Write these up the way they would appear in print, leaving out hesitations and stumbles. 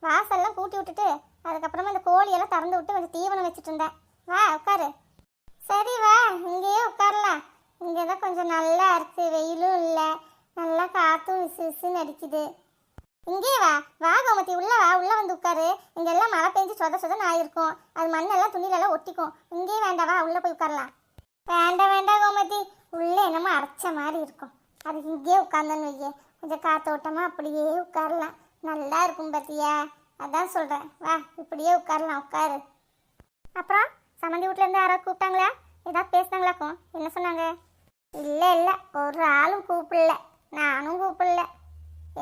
வாசல்லாம் கூட்டி விட்டுட்டு அதுக்கப்புறமா இந்த கோழியெல்லாம் திறந்து விட்டு கொஞ்சம் தீவனம் வச்சுட்டு இருந்தேன். வா உட்காரு. சரி வா, இங்கேயே உட்காரலாம். இங்கே தான் கொஞ்சம் நல்லா இருக்கு, வெயிலும் இல்லை, நல்லா காற்றும் விசு விசுன்னு அடிக்குது. இங்கேயே வா. வா கோமதி, உள்ள வா, உள்ள வந்து உட்காரு. இங்கெல்லாம் மழை பெஞ்சு சொத சொதன்னு ஆயிருக்கும், அது மண்ணெல்லாம் துணியிலெல்லாம் ஒட்டிக்கும். இங்கேயே வேண்டாம், வா உள்ள போய் உட்காரலாம். வேண்டாம் வேண்டாம் கோமதி, உள்ளே என்னமோ அரைச்ச மாதிரி இருக்கும், அதுக்கு இங்கேயே உட்காந்தோன்னு வையே, கொஞ்சம் காத்தோட்டமாக அப்படியே உட்காரலாம், நல்லா இருக்கும் பார்த்தியா, அதான் சொல்கிறேன். வா இப்படியே உட்காரலாம், உட்காரு. அப்புறம் சம்மந்தி வீட்டிலேருந்து யாராவது கூப்பிட்டாங்களா? ஏதாவது பேசினாங்களாக்கும்? என்ன சொன்னாங்க? இல்லை இல்லை, ஒரு ஆளும் கூப்பிடல, நானும் கூப்பிடல.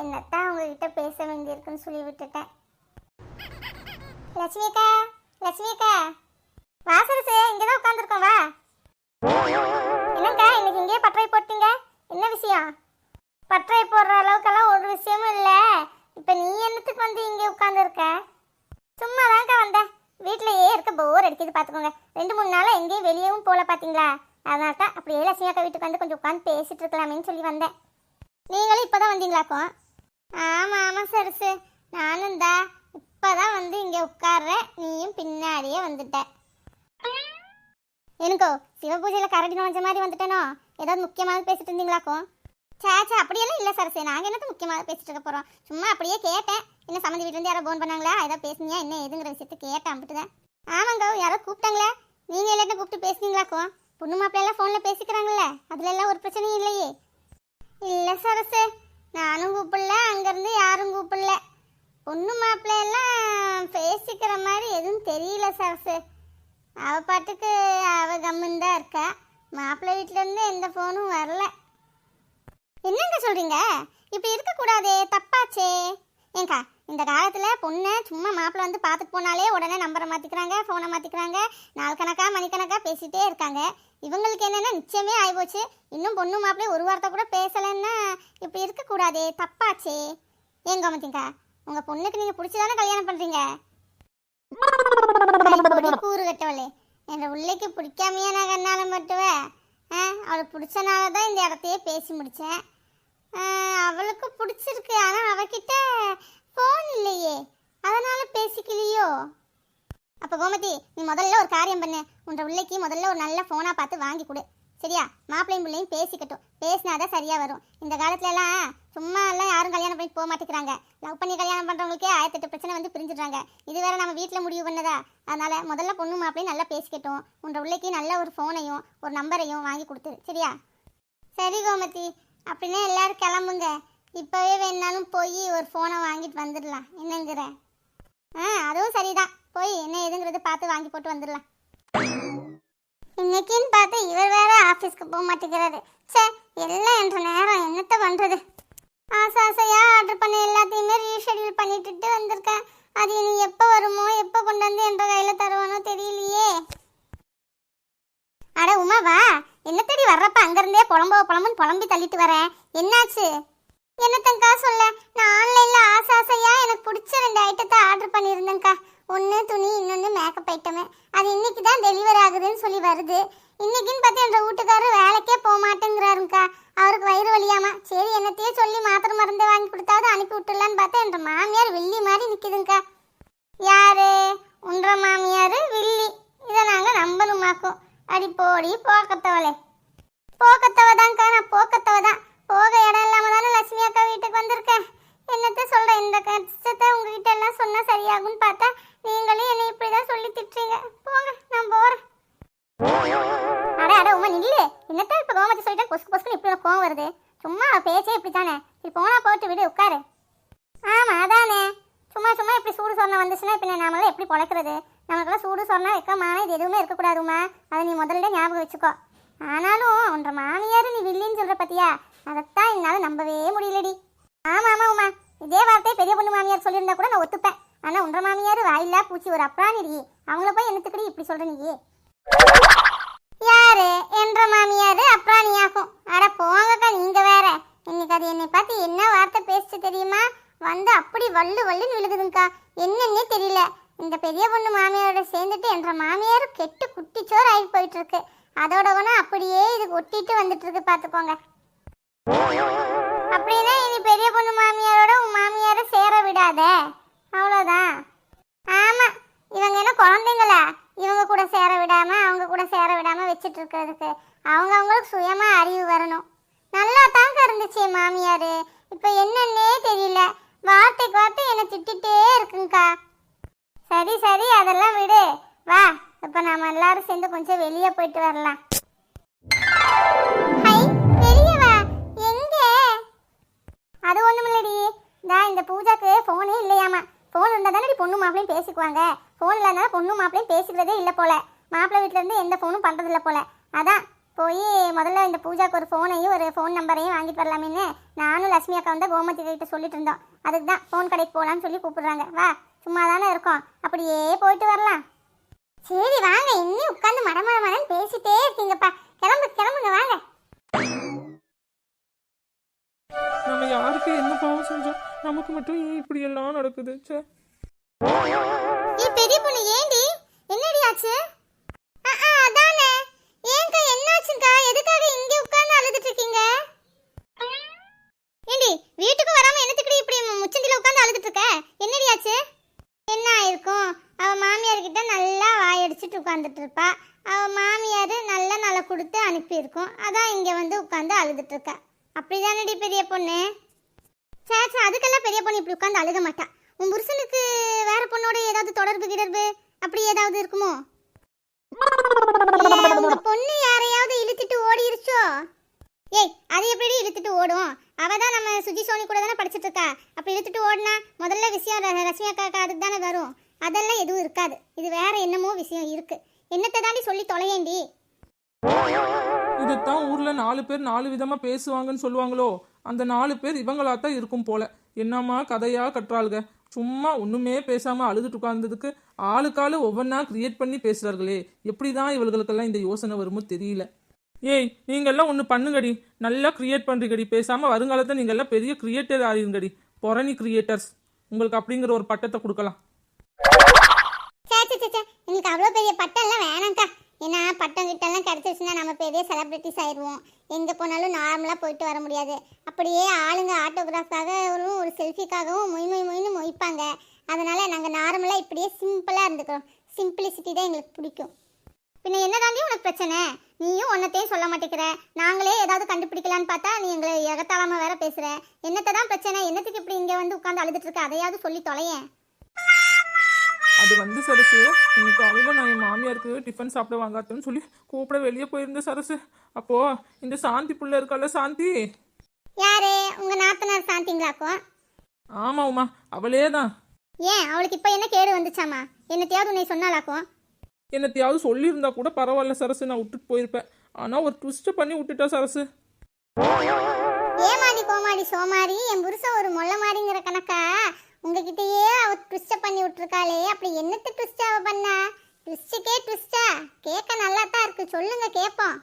என்னத்தான் அவங்கக்கிட்ட பேச வேண்டியிருக்குன்னு சொல்லி விட்டுட்டேன். லட்சுமி அக்கா, லட்சுமி அக்கா, வா சரசு, இங்கே தான் உட்காந்துருக்கோம், வா. என்னக்கா இன்னைக்கு இங்கேயே பட்டறை போட்டீங்க, என்ன விஷயம்? பட்டறை போடுற அளவுக்கெல்லாம் ஒரு விஷயமும் இல்லை. இப்போ நீ என்னத்துக்கு வந்து இங்கே உட்காந்துருக்க? சும்மா தான்க்கா வந்தேன், வீட்டிலையே இருக்க போர் அடிக்குது பார்த்துக்கோங்க. 2-3 நாளாக எங்கேயும் வெளியவும் போகல பார்த்தீங்களா, அதனால தான் அப்படியே லட்சுமி அக்கா வீட்டுக்கு வந்து கொஞ்சம் உட்காந்து பேசிட்டு இருக்கலாமேன்னு சொல்லி வந்தேன். நீங்களும் இப்போ தான் வந்தீங்களாக்கும்? ஆமாம் ஆமாம் சரசு, நானும் தான் இப்போ தான் வந்து இங்கே உட்கார்றேன், நீயும் பின்னாடியே வந்துட்ட. எனக்கோ சிவபூஜையில் கரடி நுழைஞ்ச மாதிரி வந்துட்டேனோ? ஏதாவது முக்கியமாக பேசிட்டு இருந்தீங்களாக்கும்? சேச்சா அப்படியெல்லாம் இல்லை சரசு, நாங்கள் என்னத்தை முக்கியமாக பேசிட்டு இருக்க போகிறோம், சும்மா அப்படியே கேட்டேன். என்ன சம்மந்தி வீட்டிலேருந்து யாரோ ஃபோன் பண்ணாங்களா, ஏதாவது பேசுனியா என்ன ஏதுங்கிற விஷயத்த கேட்டேன், அம்பிட்டுதான். ஆமாங்க, யாரோ கூப்பிட்டாங்களே, நீங்கள் எல்லாத்தையும் கூப்பிட்டு பேசுனீங்களாக்கும்? பொண்ணு மாப்பிள்ளையெல்லாம் ஃபோனில் பேசிக்கிறாங்களே, அதுலெல்லாம் ஒரு பிரச்சனையும் இல்லையே? இல்லை சரசு, நானும் கூப்பிடல, அங்கேருந்து யாரும் கூப்பிடல. பொண்ணு மாப்பிள்ளையெல்லாம் பேசிக்கிற மாதிரி எதுவும் தெரியல சரசு. அவள் பாட்டுக்கு அவள் கம்முன்னு தான் இருக்கா, மாப்பிள்ளை வீட்டிலேருந்து எந்த ஃபோனும் வரல. என்னங்க சொல்கிறீங்க? இப்படி இருக்கக்கூடாதே, தப்பாச்சே. ஏங்கா இந்த காலத்தில் பொண்ணை சும்மா மாப்பிள்ளை வந்து பார்த்துட்டு போனாலே உடனே நம்பரை மாற்றிக்கிறாங்க, ஃபோனை மாற்றிக்கிறாங்க, நாள் கணக்காக மணிக்கணக்காக பேசிகிட்டே இருக்காங்க. இவங்களுக்கு என்னென்னா நிச்சயமே ஆகிப்போச்சு, இன்னும் பொண்ணு மாப்பிள்ளை ஒரு வார்த்தை கூட பேசலைன்னா இப்படி இருக்கக்கூடாதே, தப்பாச்சே. ஏங்க மாத்திங்கா, உங்கள் பொண்ணுக்கு நீங்கள் பிடிச்சிதானே கல்யாணம் பண்ணுறீங்க? கூறு கட்டவளே, என் உள்ளைக்கு பிடிக்காமையா நான் கண்ணால மட்டுவேன். அவளுக்கு பிடிச்சனால தான் இந்த இடத்தையே பேசி முடித்தேன். அவளுக்கு பிடிச்சிருக்கு, ஆனால் அவகிட்ட ஃபோன் இல்லையே, அதனால பேசிக்கலையோ? அப்போ கோமதி, நீ முதல்ல ஒரு காரியம் பண்ணு, உன்ற உள்ளைக்கு முதல்ல ஒரு நல்ல ஃபோனாக பார்த்து வாங்கி கொடு, சரியா? மாப்பிள்ளையும் பிள்ளையும் பேசிக்கட்டும், பேசினாதான் சரியாக வரும். இந்த காலத்துலலாம் சும்மா எல்லாம் யாரும் கல்யாணம் பண்ணி போக மாட்டேங்கிறாங்க. லவ் பண்ணி கல்யாணம் பண்ணுறவங்களுக்கே 1008 பிரச்சனை வந்து பிரிஞ்சிடுறாங்க. இது வேற நம்ம வீட்டில் முடிவு பண்ணதா? அதனால் முதல்ல பொண்ணு மாப்பிள்ளையும் நல்லா பேசிக்கட்டும், உன்ற உள்ளைக்கு நல்ல ஒரு ஃபோனையும் ஒரு நம்பரையும் வாங்கி கொடுத்துரு, சரியா? சரி கோமதி, அப்படின்னா எல்லோரும் கிளம்புங்க, இப்போவே வேணாலும் போய் ஒரு ஃபோனை வாங்கிட்டு வந்துடலாம், என்னங்கிற? அதுவும் சரிதான், போய் என்ன ஏதுங்கிறது பார்த்து வாங்கி போட்டு வந்துடலாம். இன்னைக்குன்னு பார்த்து இவர் வேற ஆஃபீஸ்க்கு போக மாட்டேங்கிறாரு. சே, எல்லாம் என்ற நேரம் என்னத்த பண்ணுறது? ஆசையாக ஆர்டர் பண்ண எல்லாத்தையுமே ரீஷெடியூல் பண்ணிட்டு வந்திருக்கேன். அது இனி எப்போ வருமோ, எப்போ கொண்டு வந்து என்ற கையில் தருவானோ தெரியலையே. அட உமா வா, என்னத்தடி வர்றப்ப அங்கேருந்தே புலம்புன்னு புலம்பி தள்ளிட்டு வரேன், என்னாச்சு? என்னத்தங்கா சொல்ல, நான் ஆன்லைனில் ஆசையாக எனக்கு பிடிச்ச 2 ஐட்டத்தை ஆர்டர் பண்ணியிருந்தேங்க்கா. ஒன்று துணி, இன்னொன்று மேக்கப் ஐட்டமு. அது இன்னைக்கு தான் டெலிவரி ஆகுதுன்னு சொல்லி வருது. இன்னைக்குன்னு பார்த்து என்ற வீட்டுக்காரர் வேலைக்கே போக மாட்டேங்கிறாருங்க்கா, அவருக்கு வயிறு வலியாமா. சரி என்னத்தையே சொல்லி மாத்திரை மருந்து வாங்கி கொடுத்தாவது அனுப்பி விட்டுலான்னு பார்த்தா என்ற மாமியார் வில்லி மாதிரி நிற்கிதுங்க்கா. யாரு? உன்ற மாமியார் வில்லி, இதை நாங்கள் நம்பணுமாக்கும். அடி போடி போக்கத்தவளே. போக்கத்தவதான்க்கா, நான் போக்கத்தவதான். போக இடம் இல்லாம தானே லட்சுமி அக்கா வீட்டுக்கு வந்திருக்கேன். என்னத்த சொல்கிறேன், இந்த கஷ்டத்தை உங்ககிட்ட எல்லாம் சொன்னால் சரியாகும்னு பார்த்தா நீங்களும் என்னை இப்படி தான் சொல்லி திட்டுறீங்க. போங்க, நான் போகிறேன். அட உமா நில்லு, என்னத்தான் இப்போ கோமதி சொல்லிட்டா பொசுக்குன்னு இப்படி கோவம் வருது? சும்மா பேச்சே இப்படி தானே, இப்படி போனால் போட்டு விடு, உட்காரு. ஆமாம் அதானே, சும்மா இப்படி சூடு சொன்ன வந்துச்சுன்னா இப்போ நம்மளால எப்படி பொழைக்கிறது? நமக்கெல்லாம் சூடு சொன்னால் வைக்கமான இது எதுவுமே இருக்கக்கூடாதுமா, அதை நீ முதல்ல ஞாபகம் வச்சுக்கோ. ஆனாலும் உன்ற மாமியார் நீ வில்லின்னு சொல்கிற பத்தியா, அதைத்தான் என்னால் நம்பவே முடியலடி. ஆமாம் உமா, இதே வார்த்தையை பெரிய பொண்ணு மாமியார் சொல்லியிருந்தா கூட நான் ஒத்துப்பேன். ஆனால் உன்ற மாமியார் வாயில்லா பூச்சி, ஒரு அப்ராணிடி. அவங்கள போய் என்னத்துக்கடி இப்படி சொல்கிற நீ? யாரு? என்ற மாமியார் அப்ராணியாகும்? அட போங்கக்கா, நீங்கள் வேற. இன்னைக்கு அது என்னை பார்த்து என்ன வார்த்தை பேசிச்சு தெரியுமா? வந்து அப்படி வள்ளுன்னு விழுகுதுங்கக்கா, என்னன்னே தெரியல. இந்த பெரிய பொண்ணு மாமியாரோட சேர்ந்துட்டு என்ற மாமியார் கெட்டு குட்டிச்சோறு ஆகி போயிட்டு இருக்கு. அதோட அப்படியே இது ஒட்டிட்டு வந்துட்டு இருக்கு, பார்த்துக்கோங்க. அப்படின்னா இனி பெரிய பொண்ணு மாமியாரோட உன் மாமியாரை சேர விடாத. அவ்வளோதான். ஆமா, இவங்க என்ன குழந்தைங்களா? இவங்க கூட சேர விடாம அவங்க கூட சேர விடாம வச்சுட்டு இருக்கிறதுக்கு அவங்களுக்கு சுயமா அறிவு வரணும். நல்லா தாங்க இருந்துச்சு மாமியாரு, இப்ப என்னன்னே தெரியல. வார்த்தைக்கு வார்த்தை என்ன திட்டிகிட்டே இருக்குங்கக்கா. சரி சரி, அதெல்லாம் விடு. வா, இப்ப நாம எல்லாரும் சேர்ந்து கொஞ்சம் வெளியே போயிட்டு வரலாம். ஹை, வெளியே வா. எங்க? அது ஒண்ணுமில்லடி, இந்த பூஜாக்கு போனே இல்லையாமா. போன் இருந்தா தானே பொண்ணு மாப்பிளையும் பேசிக்குவாங்க. போன் இல்லாதனால பொண்ணு மாப்பிளையும் பேசிக்கிறதே இல்லை போல. மாப்பிள்ளை வீட்டுல இருந்து எந்த போனும் பண்றது இல்லை போல. அதான் போய் முதல்ல இந்த பூஜாக்கு ஒரு ஃபோனையும் ஒரு ஃபோன் நம்பரையும் வாங்கிட்டு வரலாமேன்னு நானும் லட்சுமி அக்கா வந்து கோமதி கிட்ட சொல்லிட்டு இருந்தோம். அதுக்கு தான் ஃபோன் கடைக்கு போகலான்னு சொல்லி கூப்பிடுறாங்க. வா, சும்மா தானே இருக்கோம், அப்படியே போயிட்டு வரலாம். சரி வாங்க, இன்னும் உட்காந்து மடமடன்னு பேசிட்டே இருக்கீங்கப்பா. கிளம்புங்க வாங்க. நம்ம யாருக்கு என்ன பாவம் செஞ்சோம்? நமக்கு மட்டும் ஏன் இப்படி எல்லாம் நடக்குது? பெரிய பொண்ணு, ஏண்டி என்னடி ஆச்சு? அதானே, ஏங்கா என்னாச்சுங்கா? எதுக்காக இங்க உட்கார்ந்து அழுதுட்டு இருக்கீங்க? ஏண்டி வீட்டுக்கு வராம என்னத்துக்கு இப்படி முச்சந்தில உட்கார்ந்து அழுதுட்டு இருக்க? என்னடி ஆச்சு? என்ன ஆயிருக்கும்? அவ மாமியார் கிட்ட நல்லா வாயடிச்சிட்டு உட்கார்ந்துட்டு இருப்பா. அவ மாமியார் நல்ல கொடுத்து அனுப்பியிருக்கும். அதான் இங்க வந்து உட்கார்ந்து அழுதுட்டு இருக்கா. அப்படிதானடி பெரிய பொண்ணு? சேச்சா, அதுக்கெல்லாம் பெரிய பொண்ணு இப்படி உட்கார்ந்து அழுக மாட்டா. உன் புருஷனுக்கு வேற பொண்ணோட ஏதாவது தொடர்பு அப்படி ஏதாவது இருக்குமோ? உங்க பொண்ணு யாரையாவது இழுத்துட்டு ஓடிருச்சோ? ஏய், அது எப்படி இழுத்துட்டு ஓடும்? அவதான் நம்ம சுஜி சோனி கூட தானே படிச்சுட்டு இருக்கா. அப்படி இழுத்துட்டு ஓடுனா முதல்ல விஷயம் ரஷ்மி அக்கா அதுக்கு தானே வரும். அதெல்லாம் எதுவும் இருக்காது. இது வேற என்னமோ விஷயம் இருக்கு. என்னத்தை தாண்டி சொல்லி தொலையேண்டி. இதைத்தான் ஊர்ல 4 பேர் 4 விதமா பேசுவாங்கன்னு சொல்லுவாங்களோ, அந்த 4 பேர் இவங்களாத்தான் இருக்கும் போல. என்னம்மா கதையா கட்டுறாளுங்க. சும்மா ஒண்ணுமே பேசாம அழுதுட்டு உட்கார்ந்ததுக்கு ஆளுக்காலு ஒவ்வொன்றா கிரியேட் பண்ணி பேசுறார்களே. எப்படிதான் இவர்களுக்கெல்லாம் இந்த யோசனை வருமோ தெரியல. ஏய், நீங்கெல்லாம் ஒன்று பண்ணுங்கடி, நல்லா கிரியேட் பண்றீங்கடி. பேசாம வருங்காலத்தை நீங்கெல்லாம் பெரிய கிரியேட்டர் ஆயிருங்கடி. பொரணி கிரியேட்டர்ஸ், உங்களுக்கு அப்படிங்கிற ஒரு பட்டத்தை கொடுக்கலாம். எனக்கு அவ்வளோ பெரிய பட்டம் எல்லாம் வேணாம்க்கா. ஏன்னா பட்டம் கிட்டெல்லாம் கிடைச்சிருச்சுன்னா நம்ம பெரிய செலிபிரிட்டிஸ் ஆயிடுவோம். எங்கே போனாலும் நார்மலாக போயிட்டு வர முடியாது. அப்படியே ஆளுங்க ஆட்டோகிராஃப்காகவும் ஒரு செல்ஃபிக்காகவும் மொய்னு மொய்ப்பாங்க. அதனால நாங்கள் நார்மலாக இப்படியே சிம்பிளாக இருந்துக்கிறோம். சிம்பிளிசிட்டி தான் எங்களுக்கு பிடிக்கும். பின்ன என்னதாண்டி உனக்கு பிரச்சனை? நீயும் ஒன்னத்தையும் சொல்ல மாட்டேங்கிற. நாங்களே ஏதாவது கண்டுபிடிக்கலான்னு பார்த்தா நீ எங்களை எகத்தாளமாக வேற பேசுகிற. என்னத்தை தான் பிரச்சனை? என்னத்துக்கு இப்படி இங்கே வந்து உட்காந்து அழுதுட்டு இருக்க? அதையாவது சொல்லி தொலையேன். அது வந்து சரசு, இன்னைக்கு காலையில் நான் என் மாமியாருக்கு டிஃபன் சாப்பிட வாங்காத்தேன்னு சொல்லி கூப்பிட வெளியே போயிருந்தேன் சரசு. அப்போ இந்த சாந்தி புள்ள இருக்கால, சாந்தி. யாரு? உங்க நாத்தனார் சாந்திங்களாக்கும்? ஆமா உமா, அவளே தான். ஏன், அவளுக்கு இப்ப என்ன கேடு வந்துச்சாமா? என்னத்தையாவது உன்னை சொன்னாலாக்கும்? என்னத்தையாவது சொல்லியிருந்தா கூட பரவாயில்ல சரசு, நான் விட்டுட்டு போயிருப்பேன். ஆனா ஒரு ட்விஸ்ட் பண்ணி விட்டுட்டா சரசு. ஏமாடி கோமாடி சோமாரி, என் புருஷன் ஒரு மொல்ல மாடிங்கிற கணக்கா உங்ககிட்டயே அவ ட்விஸ்ட் பண்ணி விட்டுருக்காளே. அப்படி என்னத்து ட்விஸ்ட் அவ பண்ணா? ட்விஸ்டுக்கே ட்விஸ்டா? கேட்க நல்லா தான் இருக்கு, சொல்லுங்க கேட்போம்.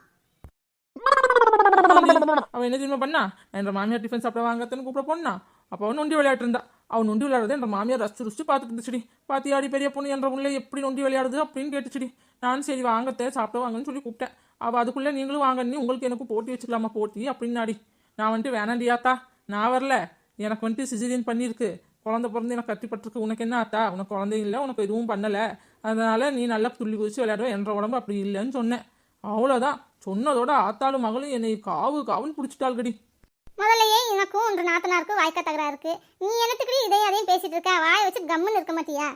அவன் என்ன தெரியுமா பண்ணா? என்ற மாமியார் டிஃபன் சாப்பிட வாங்கத்தன்னு கூப்பிட போனா. அப்போ அவன் நொண்டி விளையாட்டு இருந்தா. அவன் நொண்டி விளையாடுறது என்ற மாமியார் ரசிச்சு பார்த்துட்டு இருந்துச்சுடி. பாத்தியாடி பெரிய பொண்ணு என்ற உள்ள எப்படி நொண்டி விளையாடுது அப்படின்னு கேட்டுச்சுடி. நான் சரி வாங்கத்தே சாப்பிட வாங்கன்னு சொல்லி கூப்பிட்டேன். அவள் அதுக்குள்ளே நீங்களும் வாங்கன்னு உங்களுக்கு எனக்கும் போட்டி வச்சுக்கலாமா போட்டி அப்படின்னாடி. நான் வந்துட்டு வேணாண்டியாத்தா, நான் வரல, எனக்கு வந்துட்டு சிசேரியன் பண்ணியிருக்கு, குழந்தை பிறந்து எனக்கு கட்டிப்பட்டிருக்கு, உனக்கு என்ன ஆத்தா, உனக்கு குழந்தை இல்லை, உனக்கு எதுவும் பண்ணலை, அதனால நீ நல்லா துள்ளி குதிச்சு விளையாடுவேன், என்ற உடம்பு அப்படி இல்லைன்னு சொன்னேன். அவ்வளோதான். சொன்னதோட ஆத்தாளும் மகளும் என்னை காவுன்னு பிடிச்சிட்டாள்கடி. முதல்லையே எனக்கும் ஒன்று நாத்தனாருக்கும் வாய்க்க தகராறு இருக்கு. நீ என்னத்துக்கு இதையும் அதையும் பேசிட்டு இருக்க? வாயை வச்சு கம்முன்னு இருக்க மாட்டியா?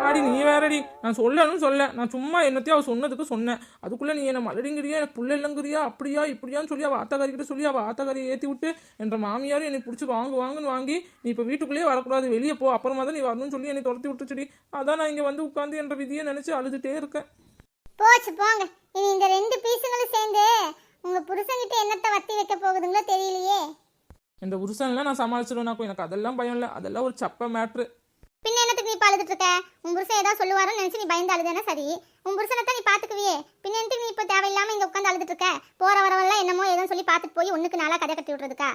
ஆடி நீ வேறடி, நான் சொல்ல நான் சும்மா என்னத்தையும் அவள் சொன்னதுக்கு சொன்னேன். அதுக்குள்ளே நீ என்ன மலடிங்கிறியா, எனக்கு புள்ள இல்லைங்கிறியா, அப்படியா இப்படியான்னு சொல்லி அவள் ஆத்தாக்காரிக்கிட்ட சொல்லி அவள் ஆத்தாக்காரியை ஏற்றி விட்டு என்ற மாமியாரும் என்னை பிடிச்சி வாங்குன்னு வாங்கி நீ இப்போ வீட்டுக்குள்ளேயே வரக்கூடாது, வெளியே போ, அப்புறமா தான் நீ வரணும்னு சொல்லி என்னை துரத்தி விட்டுச்சுடி. அதான் நான் இங்கே வந்து உட்காந்து என்ற விதியை நினச்சி அழுதுகிட்டே இருக்கேன். போச்சு போங்க. இனி இந்த 2 பீஸுங்களும் சேர்ந்து உங்க புருஷன்கிட்ட என்னத்தை வத்தி வைக்க போகுதுங்களோ தெரியலையே. இந்த புருஷன்லாம் நான் சமாளிச்சிடுவேனாக்கும், எனக்கு அதெல்லாம் பயம் இல்லை, அதெல்லாம் ஒரு சப்ப மேட்ரு. பின்ன என்னத்துக்கு நீ அழுதுட்டு இருக்க? உன் புருஷன் ஏதாவது சொல்லுவாருன்னு நினைச்சு நீ பயந்து அழுதுனா சரி, உன் புருஷனை தான் நீ பாத்துக்குவியே. பின்ன என்னத்துக்கு நீ இப்போ தேவையில்லாம இங்க உட்காந்து அழுதுட்டு இருக்க? போற வரவெல்லாம் என்னமோ ஏதோ சொல்லி பார்த்துட்டு போய் ஒண்ணுக்கு நாளா கதை கட்டி விடுறதுக்கா?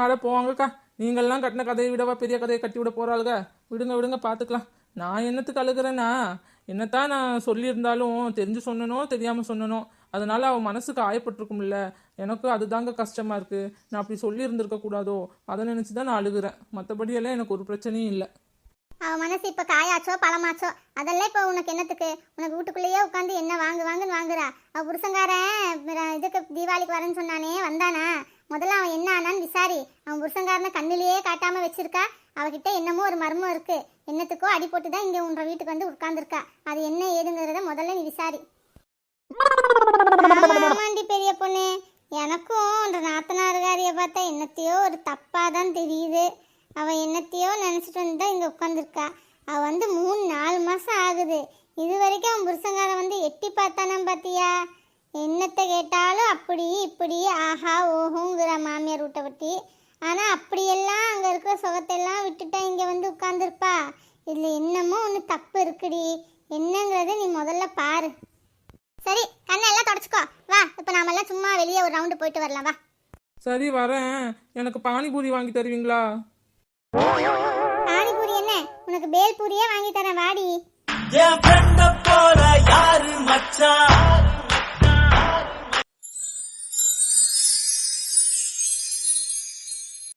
ஆட போவாங்கக்கா, நீங்கள்லாம் கட்டின கதையை விடவா பெரிய கதையை கட்டி விட போறாளுங்க. விடுங்க பார்த்துக்கலாம். நான் என்னத்துக்கு அழுகிறேன்னா, என்னத்தான் நான் சொல்லியிருந்தாலும் தெரிஞ்சு சொன்னனோ தெரியாமல் சொன்னனோ, அதனால அவன் மனசுக்கு காயப்பட்டிருக்கும்ல. எனக்கும் அதுதாங்க கஷ்டமா இருக்கு. நான் அப்படி சொல்லி இருந்திருக்க கூடாதோ, அதை நினைச்சு தான் நான் அழுகுறேன். மற்றபடி எல்லாம் எனக்கு ஒரு பிரச்சனையும் இல்லை. அவ மனசு இப்ப காயாச்சோ பழமாச்சோ அதெல்லாம் இப்ப உனக்கு என்னத்துக்கு? உனக்கு வீட்டுக்குள்ளேயே உட்காந்து என்ன வாங்குன்னு வாங்குறா. அவ புருஷங்காரன் இதுக்கு தீபாவளிக்கு வரேன்னு சொன்னானே, வந்தானா? முதல்ல அவன் என்ன ஆனான்னு விசாரி. அவன் புருஷங்காரனை கண்ணிலேயே காட்டாம வச்சிருக்கா. அவகிட்ட என்னமோ ஒரு மர்மம் இருக்கு. என்னத்துக்கோ அடி போட்டு தான் இங்க உன்ற வீட்டுக்கு வந்து உட்கார்ந்துருக்கா. அது என்ன ஏதுங்கிறத முதல்ல நீ விசாரி. ஆமாண்டி பெரிய பொண்ணு, எனக்கும் அந்த நாத்தனார்காரிய பார்த்தா என்னத்தையோ ஒரு தப்பா தான் தெரியுது. அவ என்னத்தையோ நினைச்சிட்டு வந்து தான் இங்க உட்காந்துருக்கா. அவ வந்து 3-4 மாசம் ஆகுது. இது வரைக்கும் அவன் புருஷங்காரன் வந்து எட்டி பார்த்தானா பாத்தியா? என்னத்தை கேட்டாலும் அப்படி இப்படி ஆஹா ஓஹோங்கிற மாமியார் வீட்டை பற்றி. ஆனா அப்படியெல்லாம் அங்க இருக்கிற சுகத்தையெல்லாம் விட்டுட்டா இங்க வந்து உட்கார்ந்துருப்பா. இதுல என்னமோ ஒன்று தப்பு இருக்குடி. என்னங்கிறத நீ முதல்ல பாரு. சரி, கண்ணெல்லாம் தொடச்சுக்கோ. வா, இப்போ நாமெல்லாம் சும்மா வெளியே ஒரு ரவுண்டு போயிட்டு வரலாம். வா. சரி வரேன். எனக்கு பானிபூரி வாங்கி தருவீங்களா? பானிபூரி என்ன, உனக்கு பேல் பூரியே வாங்கி தரேன். வாடி. என் ஃப்ரெண்ட போல யாரு